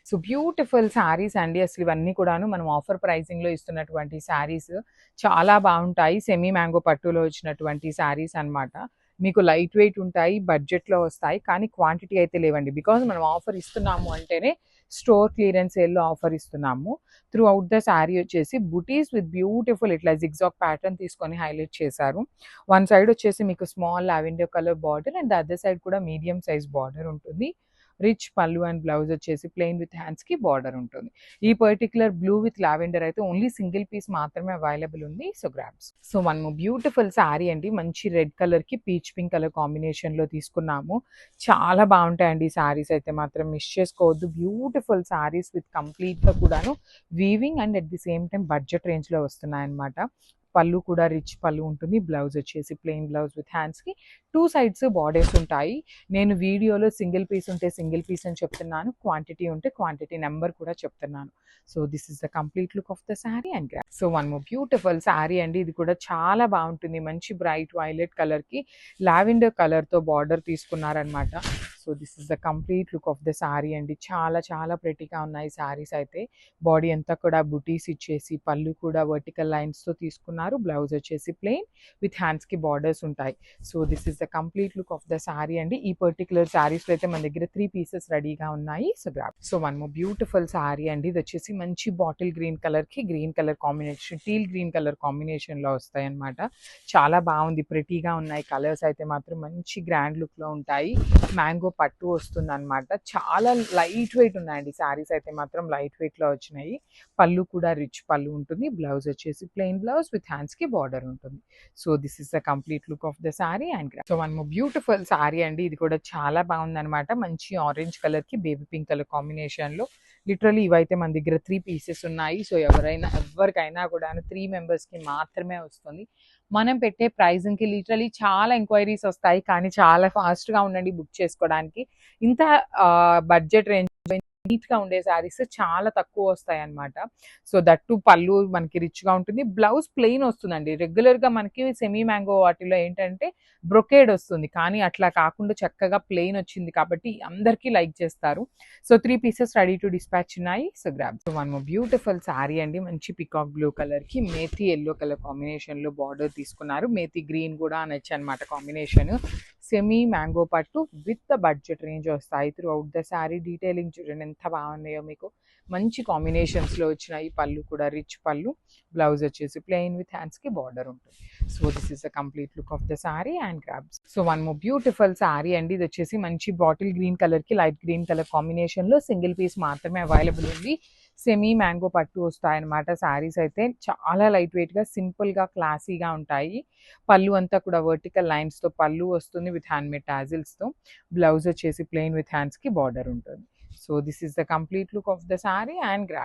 So beautiful saris అండి. అసలు ఇవన్నీ కూడాను మనం ఆఫర్ ప్రైసింగ్‌లో ఇస్తున్నటువంటి శారీస్ చాలా బావుంటాయి. సెమీ మ్యాంగో పట్టులో వచ్చినటువంటి శారీస్ అన్నమాట. మీకు లైట్ వెయిట్ ఉంటాయి, బడ్జెట్‌లో వస్తాయి. కానీ క్వాంటిటీ అయితే లేవండి. బికాజ్ మనం ఆఫర్ ఇస్తున్నాము అంటేనే స్టోర్ క్లియరెన్స్ సేల్‌లో ఆఫర్ ఇస్తున్నాము. త్రూ ఔట్ ద శారీ వచ్చేసి బుటీస్ విత్ బ్యూటిఫుల్ ఇట్లా జిగ్‌జాగ్ ప్యాటర్న్ తీసుకొని హైలైట్ చేశారు. వన్ సైడ్ వచ్చేసి మీకు small lavender colour border and the other side కూడా మీడియం సైజ్ బార్డర్ ఉంటుంది. రిచ్ పళ్ళు అండ్ బ్లౌజ్ వచ్చేసి ప్లెయిన్ విత్ హ్యాండ్స్‌కి బార్డర్ ఉంటుంది. ఈ పర్టిక్యులర్ బ్లూ విత్ లావెండర్ అయితే ఓన్లీ సింగిల్ పీస్ మాత్రమే అవైలబుల్ ఉంది. So grabs. So one beautiful sari అండి. మంచి రెడ్ కలర్‌కి పీచ్ పింక్ కలర్ కాంబినేషన్‌లో తీసుకున్నాము. చాలా బాగుంటాయండి ఈ శారీస్ అయితే మాత్రం మిస్ చేసుకోవద్దు. బ్యూటిఫుల్ శారీస్ విత్ కంప్లీట్‌గా కూడాను weaving and at the same time budget రేంజ్‌లో వస్తున్నాయన్నమాట. పళ్ళు కూడా రిచ్ పళ్ళు ఉంటుంది. బ్లౌజ్ వచ్చేసి ప్లెయిన్ బ్లౌజ్ విత్ హ్యాండ్స్‌కి 2 సైడ్స్ బార్డర్స్ ఉంటాయి. నేను వీడియోలో సింగిల్ పీస్ ఉంటే సింగిల్ పీస్ అని చెప్తున్నాను. క్వాంటిటీ ఉంటే క్వాంటిటీ నెంబర్ కూడా చెప్తున్నాను. So this is the complete look of the sari and grab. So one more beautiful sari అండి. ఇది కూడా చాలా బాగుంటుంది. మంచి బ్రైట్ వైలెట్ కలర్‌కి లావెండర్ కలర్‌తో బార్డర్ తీసుకున్నారనమాట. So this is the complete look of the sari అండి. చాలా చాలా ప్రెటీగా ఉన్నాయి శారీస్ అయితే. బాడీ అంతా కూడా బుటీస్ ఇచ్చేసి పళ్ళు కూడా వర్టికల్ లైన్స్‌తో తీసుకున్నారు. బ్లౌజ్ వచ్చేసి ప్లెయిన్ విత్ హ్యాండ్స్‌కి బార్డర్స్ ఉంటాయి. So this is the complete look of the sari అండి. ఈ పర్టిక్యులర్ శారీస్‌లో అయితే మన దగ్గర 3 పీసెస్ రెడీగా ఉన్నాయి. So grab. So one more beautiful sari అండి. ఇది వచ్చేసి మంచి బాటిల్ గ్రీన్ కలర్‌కి green colour combination, teal green colour కాంబినేషన్‌లో వస్తాయన్నమాట. చాలా బాగుంది. ప్రెటీగా ఉన్నాయి. కలర్స్ అయితే మాత్రం మంచి గ్రాండ్ లుక్‌లో ఉంటాయి. మ్యాంగో పట్టు వస్తుందన్నమాట. చాలా లైట్ వెయిట్ ఉన్నాయండి శారీస్ అయితే మాత్రం లైట్ వెయిట్‌లో వచ్చినాయి. పళ్ళు కూడా రిచ్ పళ్ళు ఉంటుంది. బ్లౌజ్ వచ్చేసి ప్లెయిన్ బ్లౌజ్ విత్ హ్యాండ్స్‌కి బార్డర్ ఉంటుంది. So this is the complete look of the sari and so one more beautiful sari అండి. ఇది కూడా చాలా బాగుందన్నమాట. మంచి ఆరెంజ్ కలర్‌కి బేబీ పింక్ కలర్ కాంబినేషన్‌లో లిటరల్లీ ఇవైతే మన దగ్గర 3 పీసెస్ ఉన్నాయి. సో ఎవరికైనా కూడాను 3 మెంబర్స్‌కి మాత్రమే వస్తుంది. మనం పెట్టే ప్రైజింగ్‌కి లిటరల్లీ చాలా ఎంక్వైరీస్ వస్తాయి. కానీ చాలా ఫాస్ట్‌గా ఉండండి బుక్ చేసుకోవడానికి. ఇంత బడ్జెట్ రేంజ్ నీట్‌గా ఉండే శారీస్ చాలా తక్కువ వస్తాయన్నమాట. సో దట్ టు పళ్ళు మనకి రిచ్‌గా ఉంటుంది. బ్లౌజ్ ప్లెయిన్ వస్తుందండి. రెగ్యులర్‌గా మనకి సెమీ మ్యాంగో వాటిలో ఏంటంటే బ్రొకేడ్ వస్తుంది. కానీ అట్లా కాకుండా చక్కగా ప్లెయిన్ వచ్చింది కాబట్టి అందరికీ లైక్ చేస్తారు. So 3 pieces ready to dispatch ఉన్నాయి. So grab. So one more beautiful sari అండి. మంచి పికాక్ బ్లూ కలర్‌కి మేతి యెల్లో కలర్ కాంబినేషన్‌లో బార్డర్ తీసుకున్నారు. మేతి గ్రీన్ కూడా అనొచ్చు అనమాట కాంబినేషన్. Semi mango pattu with the budget range వస్తాయి. Throughout the sari detailing చూడండి ఎంత బాగున్నాయో మీకు. మంచి కాంబినేషన్స్‌లో వచ్చినాయి. పళ్ళు కూడా రిచ్ పళ్ళు. బ్లౌజ్ వచ్చేసి ప్లెయిన్ విత్ హ్యాండ్స్‌కి బార్డర్ ఉంటుంది. So this is the complete look of the sari and grabs. So one more beautiful sari అండి. ఇది వచ్చేసి మంచి బాటిల్ గ్రీన్ కలర్‌కి లైట్ గ్రీన్ కలర్ కాంబినేషన్‌లో సింగిల్ పీస్ మాత్రమే అవైలబుల్ ఉంది. సెమీ మ్యాంగో పట్టు వస్తాయన్నమాట. శారీస్ అయితే చాలా లైట్ వెయిట్‌గా సింపుల్‌గా క్లాసీగా ఉంటాయి. పళ్ళు అంతా కూడా వర్టికల్ లైన్స్‌తో పళ్ళు వస్తుంది విత్ హ్యాండ్‌మేడ్ టాజిల్స్‌తో. బ్లౌజ్ వచ్చేసి ప్లెయిన్ విత్ హ్యాండ్స్‌కి బార్డర్ ఉంటుంది. So this is the complete look of the sari and grab.